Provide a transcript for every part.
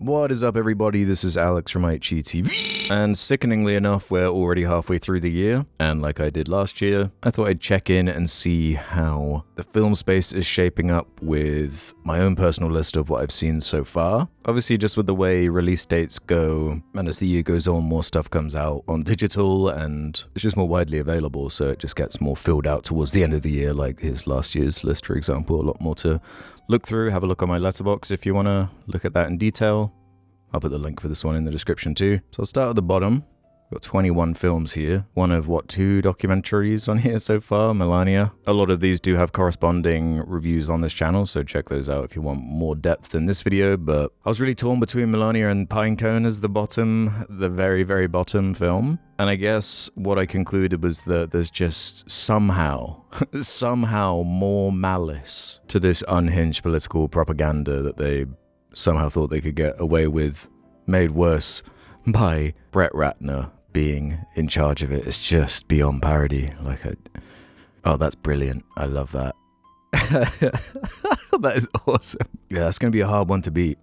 What is up, everybody? This is Alex from IHE TV. And sickeningly enough, we're already halfway through the year. And like I did last year, I thought I'd check in and see how the film space is shaping up with my own personal list of what I've seen so far. Obviously, just with the way release dates go, and as the year goes on, more stuff comes out on digital, and it's just more widely available, so it just gets more filled out towards the end of the year, like here's last year's list, for example. A lot more to look through. Have a look on my letterbox if you want to look at that in detail. I'll put the link for this one in the description too. So I'll start at the bottom. We've got 21 films here. One of, 2 documentaries on here so far, Melania. A lot of these do have corresponding reviews on this channel, so check those out if you want more depth in this video, but I was really torn between Melania and Pinecone as the bottom, the very, very bottom film. And I guess what I concluded was that there's just somehow more malice to this unhinged political propaganda that they somehow thought they could get away with, made worse by Brett Ratner being in charge of it. It's just beyond parody. Oh, that's brilliant. I love that. That is awesome. Yeah, that's going to be a hard one to beat.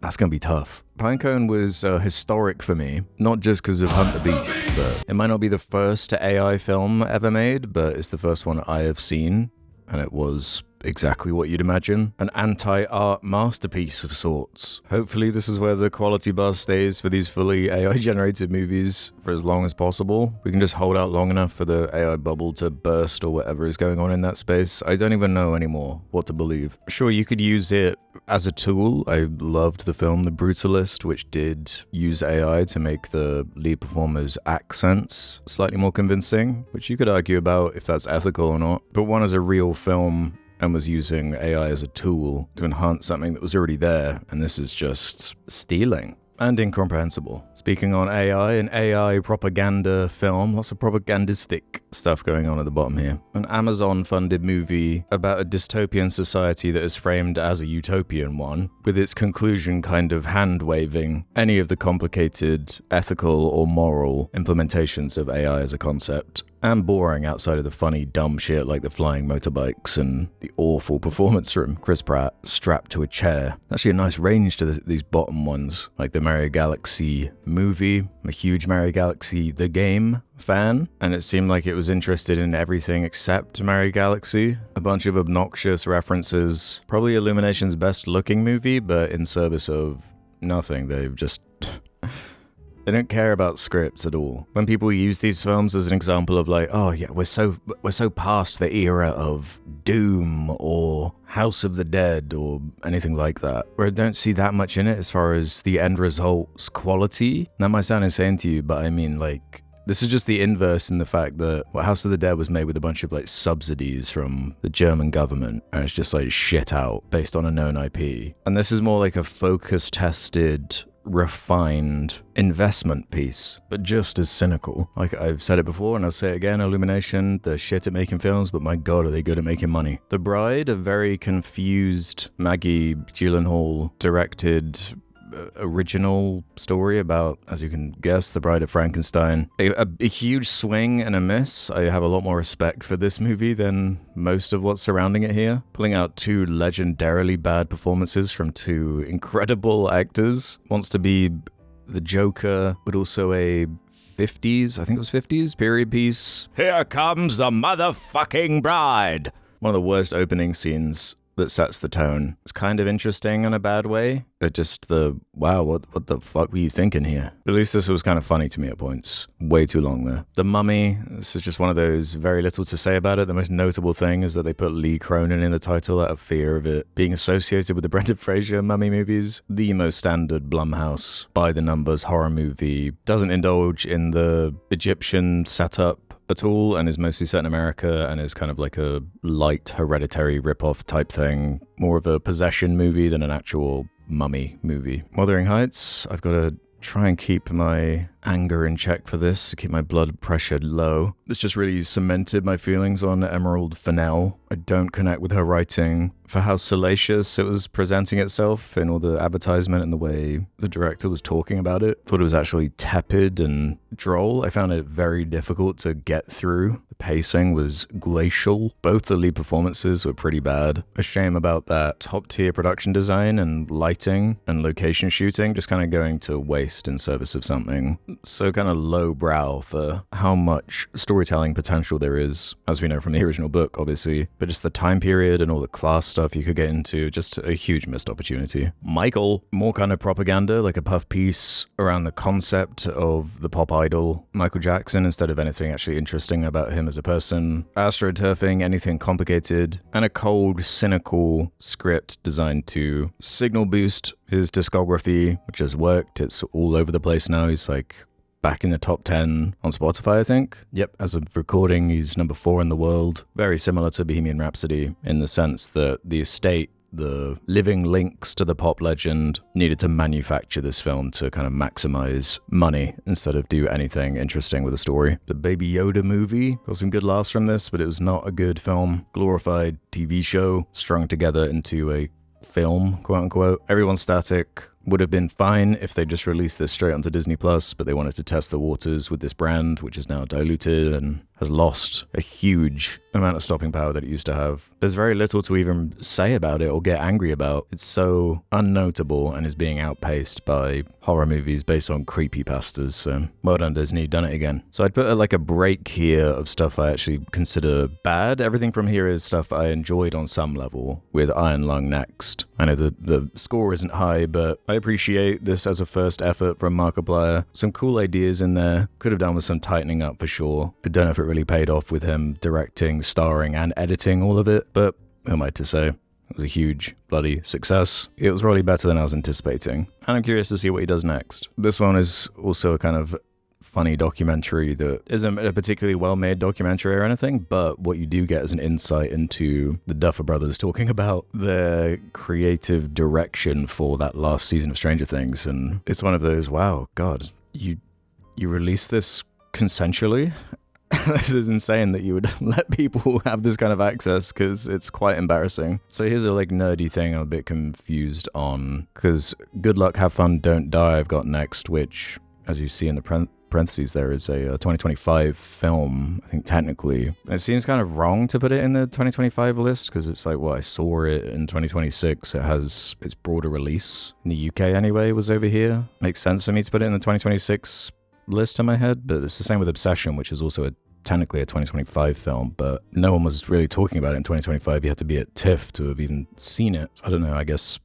That's going to be tough. Pinecone was historic for me, not just because of Hunt the Beast, but it might not be the first AI film ever made, but it's the first one I have seen, and it was exactly what you'd imagine. An anti-art masterpiece of sorts. Hopefully this is where the quality bar stays for these fully AI-generated movies for as long as possible. We can just hold out long enough for the AI bubble to burst or whatever is going on in that space. I don't even know anymore what to believe. Sure, you could use it as a tool. I loved the film The Brutalist, which did use AI to make the lead performers' accents slightly more convincing, which you could argue about if that's ethical or not. But one as a real film and was using AI as a tool to enhance something that was already there, and this is just stealing and incomprehensible. Speaking on AI, an AI propaganda film, lots of propagandistic stuff going on at the bottom here. An Amazon-funded movie about a dystopian society that is framed as a utopian one, with its conclusion kind of hand-waving any of the complicated ethical or moral implementations of AI as a concept, and boring outside of the funny, dumb shit like the flying motorbikes and the awful performance from Chris Pratt strapped to a chair. Actually a nice range to these bottom ones, like the Mario Galaxy movie. I'm a huge Mario Galaxy The Game fan, and it seemed like it was interested in everything except Mario Galaxy. A bunch of obnoxious references. Probably Illumination's best looking movie, but in service of nothing. They've just... They don't care about scripts at all. When people use these films as an example of like, oh yeah, we're so past the era of Doom or House of the Dead or anything like that, where I don't see that much in it as far as the end result's quality. That might sound insane to you, but I mean, like, this is just the inverse in the fact that House of the Dead was made with a bunch of like subsidies from the German government, and it's just like shit out based on a known IP. And this is more like a focus-tested, refined investment piece, but just as cynical. Like I've said it before and I'll say it again, Illumination, they're shit at making films, but my god are they good at making money. The Bride, a very confused Maggie Gyllenhaal directed original story about, as you can guess, the Bride of Frankenstein. A huge swing and a miss. I have a lot more respect for this movie than most of what's surrounding it here. Pulling out 2 legendarily bad performances from 2 incredible actors. Wants to be the Joker, but also a 50s, I think it was 50s, period piece. Here comes the motherfucking bride! One of the worst opening scenes that sets the tone. It's kind of interesting in a bad way, but just wow, what the fuck were you thinking here? At least this was kind of funny to me at points. Way too long there. The Mummy, this is just one of those, very little to say about it. The most notable thing is that they put Lee Cronin in the title out of fear of it being associated with the Brendan Fraser Mummy movies. The most standard Blumhouse, by the numbers horror movie. Doesn't indulge in the Egyptian setup at all, and is mostly set in America, and is kind of like a light Hereditary ripoff type thing. More of a possession movie than an actual mummy movie. Wuthering Heights, I've got to try and keep my anger in check for this to keep my blood pressure low. This just really cemented my feelings on Emerald Fennell. I don't connect with her writing for how salacious it was presenting itself in all the advertisement and the way the director was talking about it. Thought it was actually tepid and droll. I found it very difficult to get through. The pacing was glacial. Both the lead performances were pretty bad. A shame about that top-tier production design and lighting and location shooting just kind of going to waste in service of something so kind of lowbrow for how much storytelling potential there is, as we know from the original book, obviously. But just the time period and all the class stuff you could get into, just a huge missed opportunity. Michael, more kind of propaganda, like a puff piece around the concept of the pop idol Michael Jackson instead of anything actually interesting about him as a person. Astroturfing, anything complicated, and a cold, cynical script designed to signal boost his discography, which has worked. It's all over the place now. He's like back in the top 10 on Spotify, I think. Yep, as of recording, he's number 4 in the world. Very similar to Bohemian Rhapsody in the sense that the estate, the living links to the pop legend, needed to manufacture this film to kind of maximize money instead of do anything interesting with the story. The Baby Yoda movie got some good laughs from this, but it was not a good film. Glorified TV show strung together into a film, quote unquote. Everyone's static. Would have been fine if they just released this straight onto Disney Plus, but they wanted to test the waters with this brand, which is now diluted and has lost a huge amount of stopping power that it used to have. There's very little to even say about it or get angry about. It's so unnotable and is being outpaced by horror movies based on creepypastas, so well done Disney, you've done it again. So I'd put like a break here of stuff I actually consider bad. Everything from here is stuff I enjoyed on some level, with Iron Lung next. I know the score isn't high, but I appreciate this as a first effort from Markiplier. Some cool ideas in there. Could have done with some tightening up for sure. I don't know if it really paid off with him directing, starring, and editing all of it, but who am I to say? It was a huge bloody success. It was probably better than I was anticipating, and I'm curious to see what he does next. This one is also a kind of funny documentary that isn't a particularly well-made documentary or anything, but what you do get is an insight into the Duffer Brothers talking about their creative direction for that last season of Stranger Things, and it's one of those, wow, God, you released this consensually? This is insane that you would let people have this kind of access, because it's quite embarrassing. So here's a like nerdy thing I'm a bit confused on, because Good Luck, Have Fun, Don't Die I've got next, which, as you see in the parentheses, there is a 2025 film, I think technically. And it seems kind of wrong to put it in the 2025 list, because it's like, well, I saw it in 2026. It has its broader release in the UK anyway, was over here. Makes sense for me to put it in the 2026 list in my head, but it's the same with Obsession, which is also technically a 2025 film, but no one was really talking about it in 2025. You had to be at TIFF to have even seen it. I don't know, I guess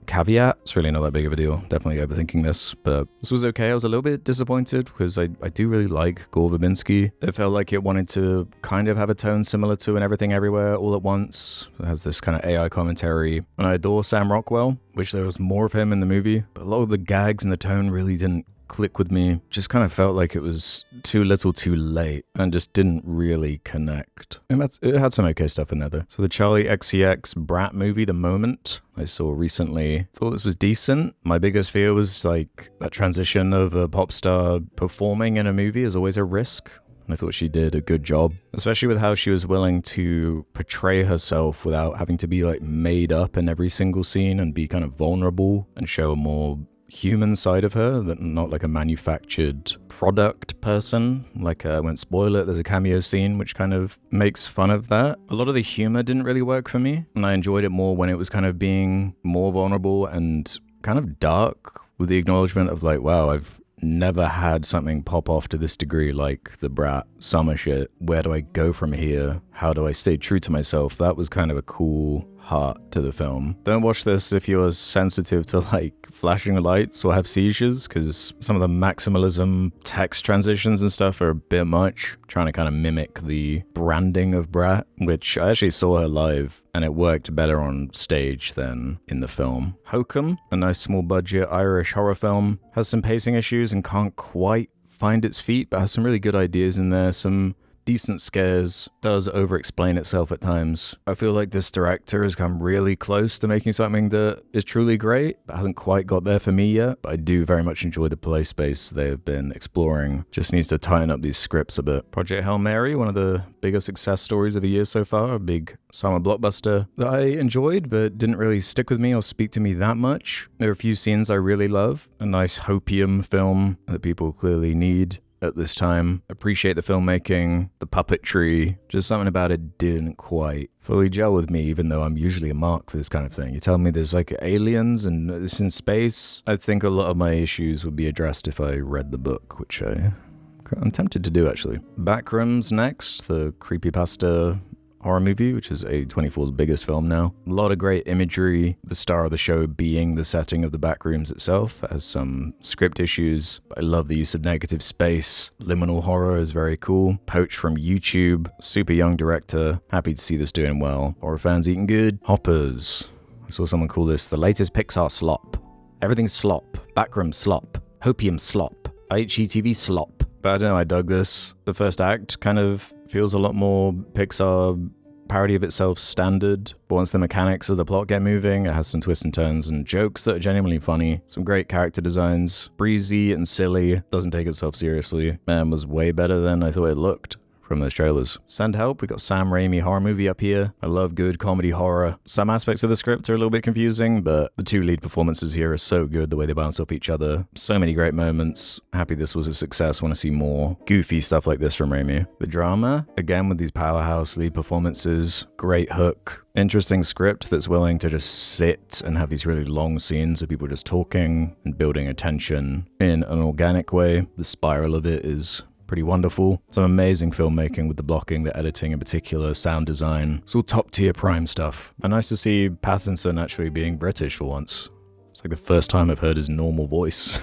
caveat, it's really not that big of a deal. Definitely overthinking this, but this was okay. I was a little bit disappointed because I do really like Gore Verbinski. It felt like it wanted to kind of have a tone similar to An Everything Everywhere All at Once. It has this kind of AI commentary, and I adore Sam Rockwell. Wish there was more of him in the movie, but a lot of the gags and the tone really didn't click with me. Just kind of felt like it was too little too late and just didn't really connect. And it had some okay stuff in there though. So the Charlie XCX Brat movie, The Moment, I saw recently. Thought this was decent. My biggest fear was like that transition of a pop star performing in a movie is always a risk. I thought she did a good job, especially with how she was willing to portray herself without having to be like made up in every single scene and be kind of vulnerable and show a more human side of her, that not like a manufactured product person. Like I won't spoil it, there's a cameo scene which kind of makes fun of that. A lot of the humor didn't really work for me, and I enjoyed it more when it was kind of being more vulnerable and kind of dark, with the acknowledgement of like, wow, I've never had something pop off to this degree like the Brat summer shit. Where do I go from here? How do I stay true to myself? That was kind of a cool heart to the film. Don't watch this if you're sensitive to like flashing lights or have seizures, because some of the maximalism text transitions and stuff are a bit much, trying to kind of mimic the branding of Brat, which I actually saw her live and it worked better on stage than in the film. Hokum, a nice small budget Irish horror film, has some pacing issues and can't quite find its feet, but has some really good ideas in there, some decent scares, does over-explain itself at times. I feel like this director has come really close to making something that is truly great, but hasn't quite got there for me yet. But I do very much enjoy the play space they have been exploring. Just needs to tighten up these scripts a bit. Project Hail Mary, one of the bigger success stories of the year so far, a big summer blockbuster that I enjoyed but didn't really stick with me or speak to me that much. There are a few scenes I really love. A nice hopium film that people clearly need at this time. Appreciate the filmmaking, the puppetry, just something about it didn't quite fully gel with me, even though I'm usually a mark for this kind of thing. You tell me there's like aliens and it's in space, I think a lot of my issues would be addressed if I read the book, which I'm tempted to do actually. Backrooms next, the creepypasta horror movie, which is A24's biggest film now. A lot of great imagery, the star of the show being the setting of the Backrooms itself. It has some script issues, but I love the use of negative space. Liminal horror is very cool. Poached from YouTube, super young director. Happy to see this doing well. Horror fans eating good. Hoppers. I saw someone call this the latest Pixar slop. Everything's slop. Backroom slop. Hopium slop. IHE TV slop. But I don't know, I dug this. The first act kind of feels a lot more Pixar parody of itself standard, but once the mechanics of the plot get moving, it has some twists and turns and jokes that are genuinely funny. Some great character designs, breezy and silly, doesn't take itself seriously, and was way better than I thought it looked from those trailers. Send help, we got Sam Raimi horror movie up here. I love good comedy horror. Some aspects of the script are a little bit confusing, but the two lead performances here are so good, the way they bounce off each other. So many great moments. Happy this was a success. Want to see more goofy stuff like this from Raimi. The drama, again with these powerhouse lead performances, great hook. Interesting script that's willing to just sit and have these really long scenes of people just talking and building attention in an organic way. The spiral of it is pretty wonderful. Some amazing filmmaking with the blocking, the editing in particular, sound design. It's all top tier prime stuff. And nice to see Pattinson actually being British for once. It's like the first time I've heard his normal voice.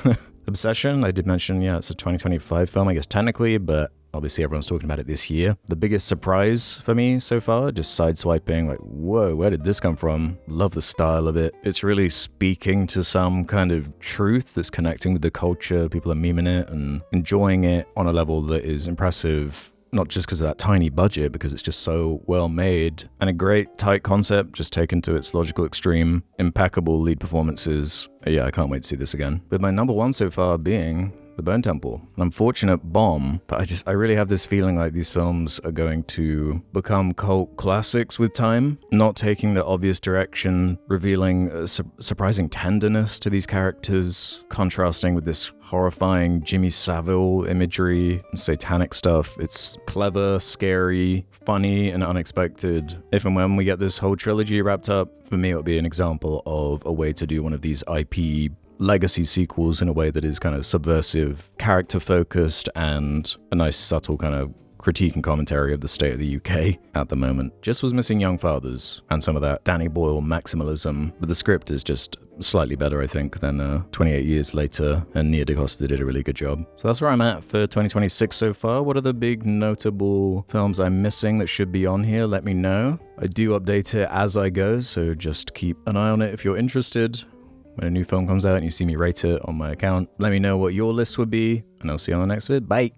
Obsession, I did mention, yeah, it's a 2025 film, I guess technically, but obviously everyone's talking about it this year. The biggest surprise for me so far, just sideswiping, like, whoa, where did this come from? Love the style of it. It's really speaking to some kind of truth that's connecting with the culture. People are memeing it and enjoying it on a level that is impressive. Not just because of that tiny budget, because it's just so well made. And a great tight concept, just taken to its logical extreme. Impeccable lead performances. Yeah, I can't wait to see this again. With my number one so far being The Burn Temple. An unfortunate bomb, but I really have this feeling like these films are going to become cult classics with time, not taking the obvious direction, revealing a surprising tenderness to these characters, contrasting with this horrifying Jimmy Savile imagery and satanic stuff. It's clever, scary, funny, and unexpected. If and when we get this whole trilogy wrapped up, for me it would be an example of a way to do one of these IP legacy sequels in a way that is kind of subversive, character-focused, and a nice subtle kind of critique and commentary of the state of the UK at the moment. Just was missing Young Fathers and some of that Danny Boyle maximalism, but the script is just slightly better, I think, than 28 Years Later, and Nia DaCosta did a really good job. So that's where I'm at for 2026 so far. What are the big notable films I'm missing that should be on here? Let me know. I do update it as I go, so just keep an eye on it if you're interested. When a new film comes out and you see me rate it on my account, let me know what your list would be, and I'll see you on the next vid. Bye!